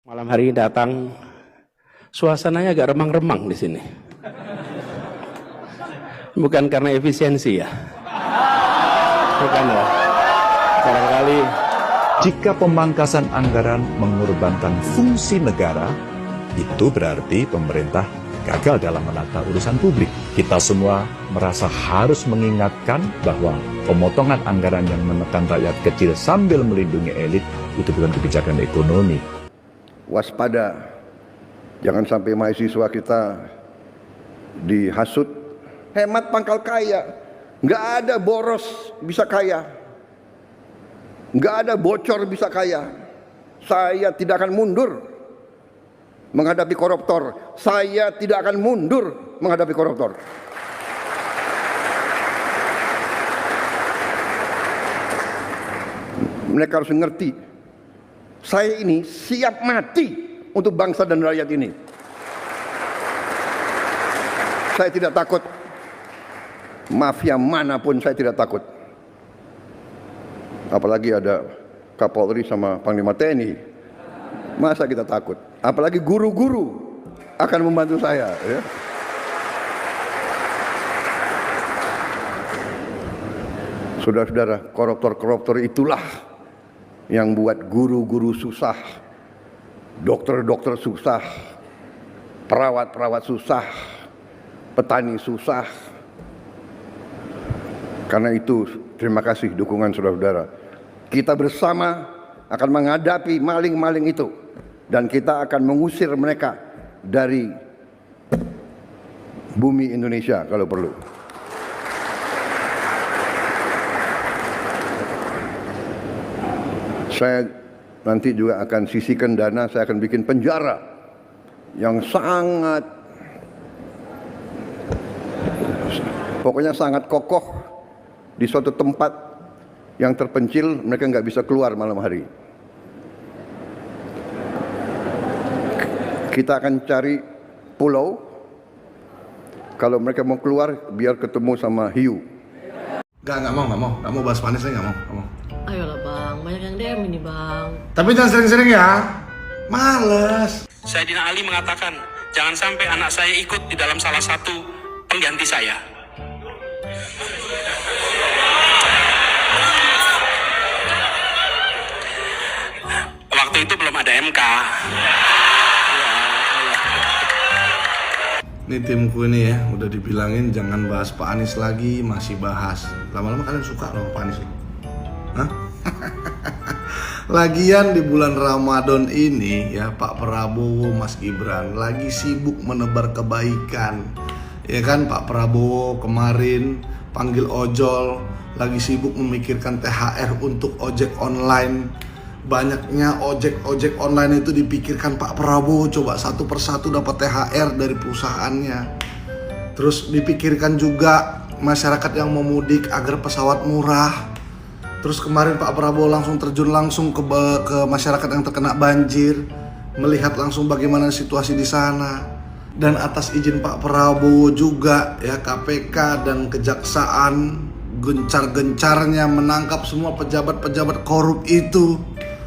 Malam hari ini datang, suasananya agak remang-remang di sini. Bukan karena efisiensi ya. Bukan ya. Barangkali jika pemangkasan anggaran mengorbankan fungsi negara, itu berarti pemerintah gagal dalam menata urusan publik. Kita semua merasa harus mengingatkan bahwa pemotongan anggaran yang menekan rakyat kecil sambil melindungi elit itu bukan kebijakan ekonomi. Waspada, jangan sampai mahasiswa kita dihasut. Hemat pangkal kaya, nggak ada boros bisa kaya, nggak ada bocor bisa kaya. Saya tidak akan mundur menghadapi koruptor. Saya tidak akan mundur menghadapi koruptor. Mereka harus mengerti, saya ini siap mati untuk bangsa dan rakyat ini. Saya tidak takut. Mafia manapun saya tidak takut. Apalagi ada Kapolri sama Panglima TNI. Masa kita takut? Apalagi guru-guru akan membantu saya. Ya. Saudara-saudara, koruptor-koruptor itulah yang buat guru-guru susah, dokter-dokter susah, perawat-perawat susah, petani susah. Karena itu terima kasih dukungan saudara-saudara. Kita bersama akan menghadapi maling-maling itu, dan kita akan mengusir mereka dari bumi Indonesia kalau perlu. Saya nanti juga akan sisihkan dana, saya akan bikin penjara yang sangat, pokoknya sangat kokoh di suatu tempat yang terpencil, mereka nggak bisa keluar malam hari. Kita akan cari pulau, kalau mereka mau keluar biar ketemu sama hiu. Nggak mau bahas panis saya nggak mau. Ayolah bang, banyak yang DM ini bang. Tapi jangan sering-sering ya, males. Sayyidina Ali mengatakan, jangan sampai anak saya ikut di dalam salah satu pengganti saya. Waktu itu belum ada MK. Ini timku ini ya, udah dibilangin jangan bahas Pak Anies lagi, masih bahas. Lama-lama kalian suka loh Pak Anies. Hah? Lagian di bulan Ramadan ini ya Pak Prabowo, Mas Gibran lagi sibuk menebar kebaikan. Ya kan, Pak Prabowo kemarin panggil ojol, lagi sibuk memikirkan THR untuk ojek online. Banyaknya ojek online itu dipikirkan Pak Prabowo, coba satu persatu dapat THR dari perusahaannya. Terus dipikirkan juga masyarakat yang mau mudik agar pesawat murah. Terus kemarin Pak Prabowo langsung terjun langsung ke masyarakat yang terkena banjir, melihat langsung bagaimana situasi di sana. Dan atas izin Pak Prabowo juga ya, KPK dan Kejaksaan gencar-gencarnya menangkap semua pejabat-pejabat korup itu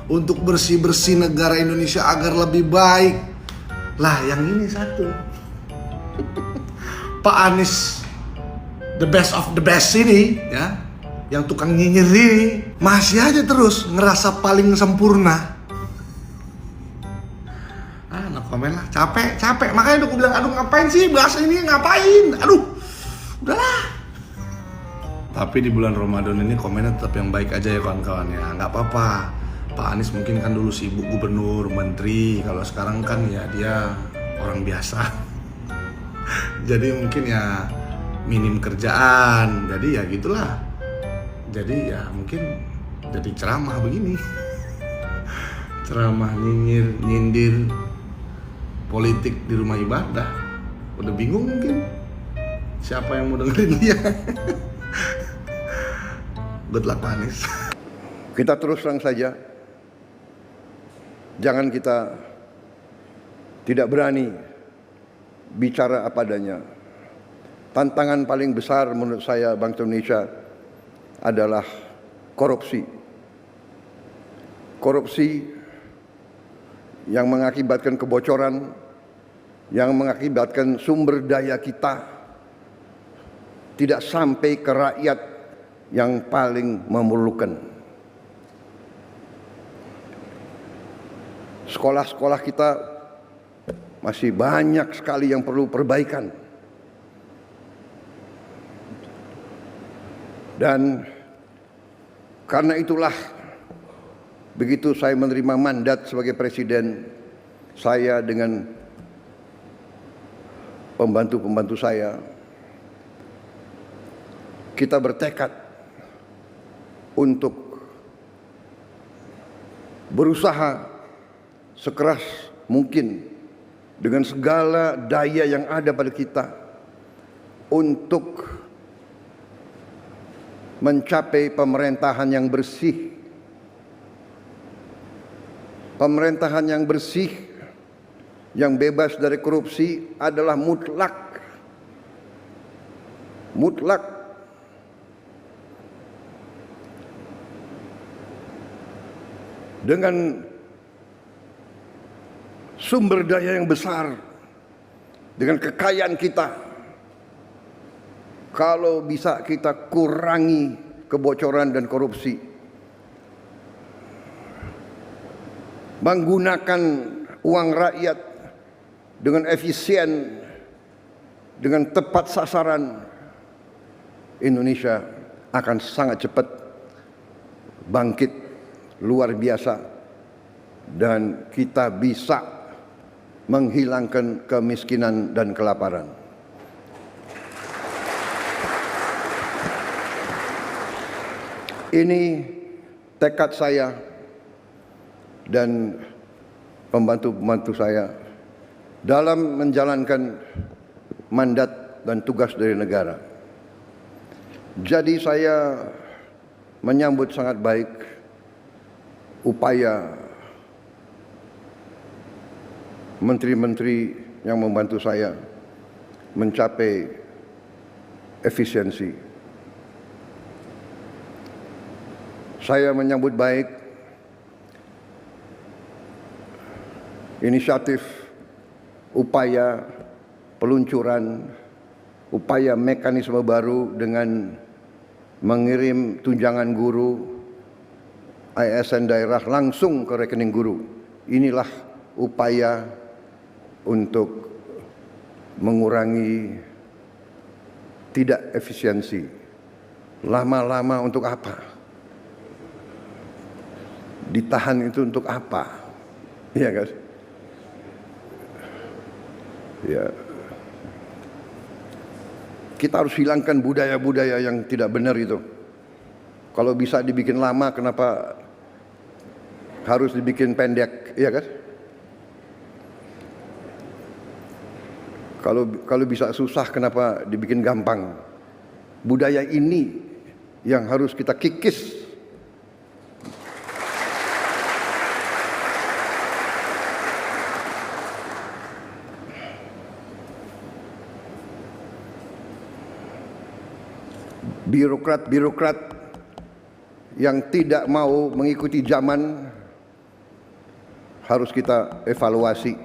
untuk bersih-bersih negara Indonesia agar lebih baik. Lah yang ini satu Pak Anies, the best of the best ini ya, yang tukang nyinyir ini masih aja terus ngerasa paling sempurna. No komen lah, capek. Makanya aku bilang, aduh ngapain sih bahas ini, ngapain? Aduh, udahlah. Tapi di bulan Ramadan ini komennya tetap yang baik aja ya kawan-kawan ya, nggak apa-apa. Pak Anies mungkin kan dulu sibuk gubernur, menteri, kalau sekarang kan ya dia orang biasa. Jadi mungkin ya minim kerjaan, jadi ya gitulah. Jadi ya mungkin jadi ceramah begini. Ceramah nyindir politik di rumah ibadah. Udah bingung mungkin siapa yang mau dengerin dia. Good luck Pak Anies. Kita terus terang saja. Jangan kita tidak berani bicara apa adanya. Tantangan paling besar menurut saya bangsa Indonesia adalah korupsi. Korupsi yang mengakibatkan kebocoran, yang mengakibatkan sumber daya kita tidak sampai ke rakyat yang paling memerlukan. Sekolah-sekolah kita masih banyak sekali yang perlu perbaikan. Dan karena itulah, begitu saya menerima mandat sebagai presiden, saya dengan pembantu-pembantu saya, kita bertekad untuk berusaha sekeras mungkin dengan segala daya yang ada pada kita untuk mencapai pemerintahan yang bersih. Pemerintahan yang bersih, yang bebas dari korupsi adalah mutlak. Mutlak. Dengan sumber daya yang besar, dengan kekayaan kita, kalau bisa kita kurangi kebocoran dan korupsi, menggunakan uang rakyat dengan efisien, dengan tepat sasaran, Indonesia akan sangat cepat bangkit luar biasa dan kita bisa menghilangkan kemiskinan dan kelaparan. Ini tekad saya dan pembantu-pembantu saya dalam menjalankan mandat dan tugas dari negara. Jadi saya menyambut sangat baik upaya menteri-menteri yang membantu saya mencapai efisiensi. Saya menyambut baik inisiatif, upaya peluncuran, upaya mekanisme baru dengan mengirim tunjangan guru ASN daerah langsung ke rekening guru. Inilah upaya untuk mengurangi tidak efisiensi. Lama-lama untuk apa? Ditahan itu untuk apa? Iya kan? Ya. Kita harus hilangkan budaya-budaya yang tidak benar itu. Kalau bisa dibikin lama, kenapa harus dibikin pendek? Iya kan? Kalau bisa susah, kenapa dibikin gampang? Budaya ini yang harus kita kikis. Birokrat-birokrat yang tidak mau mengikuti zaman harus kita evaluasi.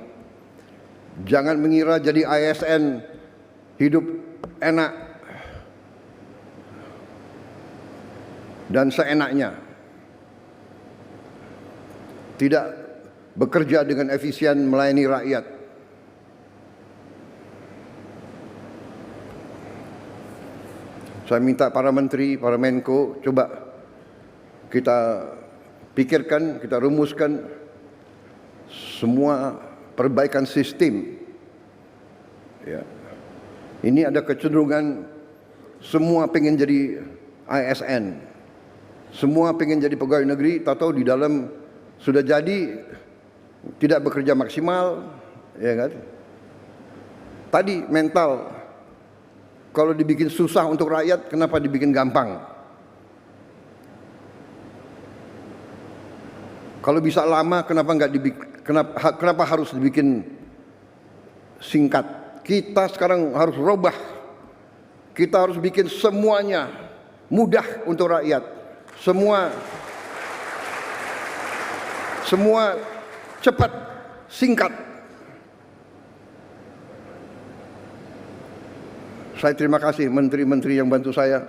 Jangan mengira jadi ASN hidup enak dan seenaknya. Tidak bekerja dengan efisien melayani rakyat. Saya minta para menteri, para menko, coba kita pikirkan, kita rumuskan semua perbaikan sistem. Ya. Ini ada kecenderungan semua pengen jadi ASN, semua pengen jadi pegawai negeri, tahu di dalam sudah jadi tidak bekerja maksimal, ya kan? Tadi mental. Kalau dibikin susah untuk rakyat, kenapa dibikin gampang? Kalau bisa lama, kenapa harus dibikin singkat? Kita sekarang harus robah. Kita harus bikin semuanya mudah untuk rakyat. Semua cepat singkat. Saya terima kasih menteri-menteri yang bantu saya,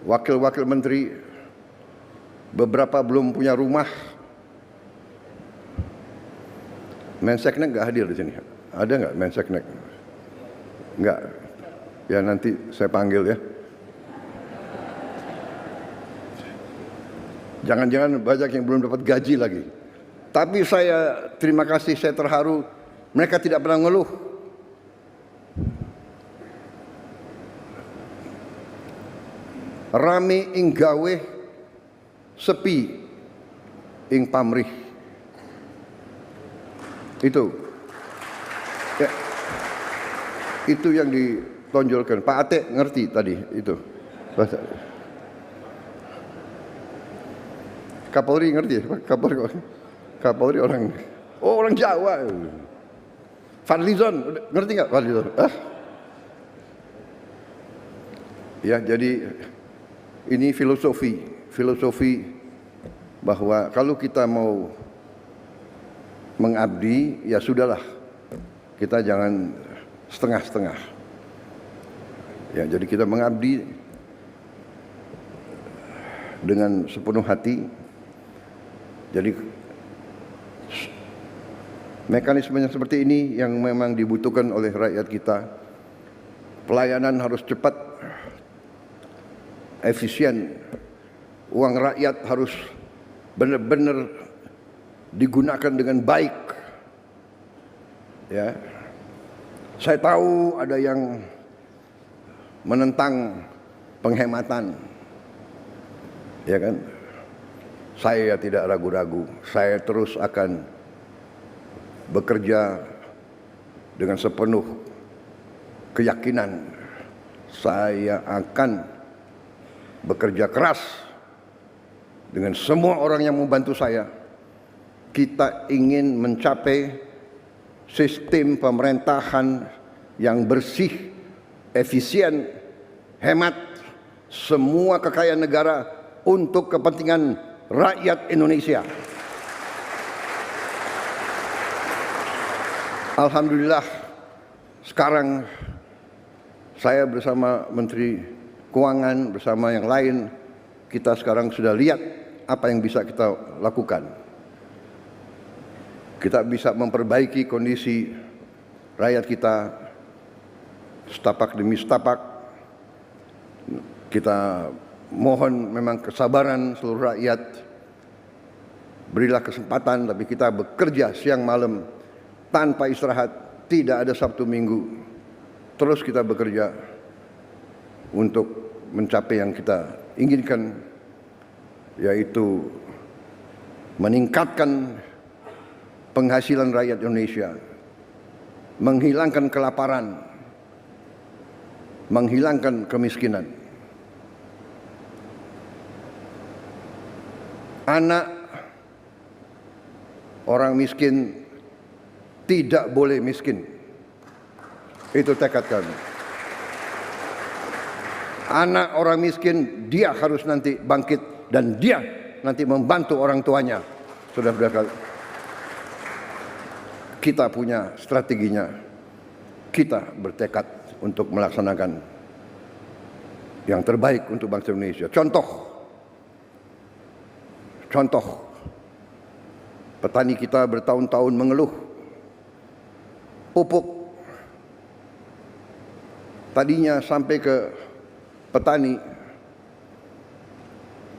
wakil-wakil menteri, beberapa belum punya rumah. Menseknek nggak hadir di sini. Ada nggak Menseknek? Nggak. Ya nanti saya panggil ya. Jangan-jangan banyak yang belum dapat gaji lagi. Tapi saya terima kasih, saya terharu. Mereka tidak pernah ngeluh. Rame ing gawe, sepi ing pamrih. Itu. Ya. Itu yang ditonjolkan. Pak Ate ngerti tadi itu. Kapolri ngerti ya? Kapolri orang Jawa. Fadlizon ngerti nggak Fadlizon? Ya, jadi ini filosofi bahwa kalau kita mau mengabdi, ya sudahlah, kita jangan setengah-setengah. Ya, jadi kita mengabdi dengan sepenuh hati. Jadi mekanismenya seperti ini yang memang dibutuhkan oleh rakyat kita. Pelayanan harus cepat, efisien. Uang rakyat harus benar-benar digunakan dengan baik. Ya. Saya tahu ada yang menentang penghematan. Ya kan? Saya tidak ragu-ragu, saya terus akan bekerja dengan sepenuh keyakinan. Saya akan bekerja keras dengan semua orang yang membantu saya. Kita ingin mencapai sistem pemerintahan yang bersih, efisien, hemat, semua kekayaan negara untuk kepentingan rakyat Indonesia. Alhamdulillah, sekarang saya bersama Menteri Keuangan, bersama yang lain, kita sekarang sudah lihat apa yang bisa kita lakukan. Kita bisa memperbaiki kondisi rakyat kita setapak demi setapak. Kita mohon memang kesabaran seluruh rakyat. Berilah kesempatan, tapi kita bekerja siang malam tanpa istirahat, tidak ada Sabtu Minggu. Terus kita bekerja untuk mencapai yang kita inginkan, yaitu meningkatkan penghasilan rakyat Indonesia, menghilangkan kelaparan, menghilangkan kemiskinan. Anak orang miskin tidak boleh miskin. Itu tekad kami. Anak orang miskin, dia harus nanti bangkit dan dia nanti membantu orang tuanya. Saudara-saudara, kita punya strateginya. Kita bertekad untuk melaksanakan yang terbaik untuk bangsa Indonesia. Contoh, petani kita bertahun-tahun mengeluh pupuk. Tadinya sampai ke petani,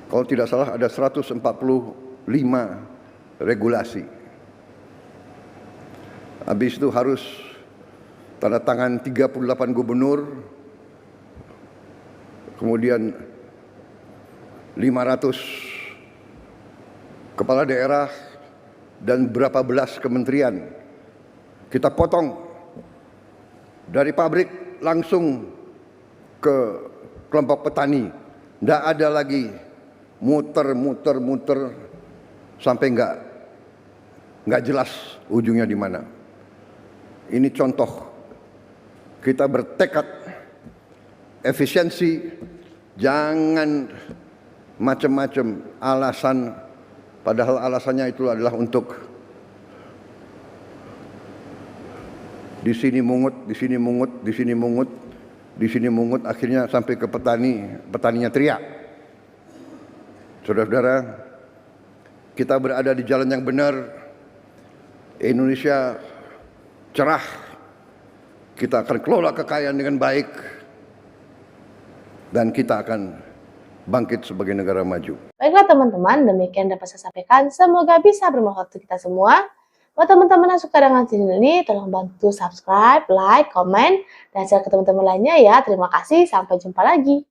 kalau tidak salah ada 145 regulasi. Habis itu harus tanda tangan 38 gubernur, kemudian 500 kepala daerah dan berapa belas kementerian. Kita potong dari pabrik langsung ke kelompok petani. Tidak ada lagi muter sampai nggak jelas ujungnya di mana. Ini contoh. Kita bertekad efisiensi, jangan macam-macam alasan. Padahal alasannya itu adalah untuk Di sini mungut, di sini mungut, di sini mungut, di sini mungut, akhirnya sampai ke petani, petaninya teriak. Saudara-saudara, kita berada di jalan yang benar. Indonesia cerah. Kita akan kelola kekayaan dengan baik. Dan kita akan bangkit sebagai negara maju. Baiklah teman-teman, demikian dapat saya sampaikan. Semoga bisa bermanfaat untuk kita semua. Buat teman-teman yang suka dengan channel ini, tolong bantu subscribe, like, komen, dan share ke teman-teman lainnya ya. Terima kasih, sampai jumpa lagi.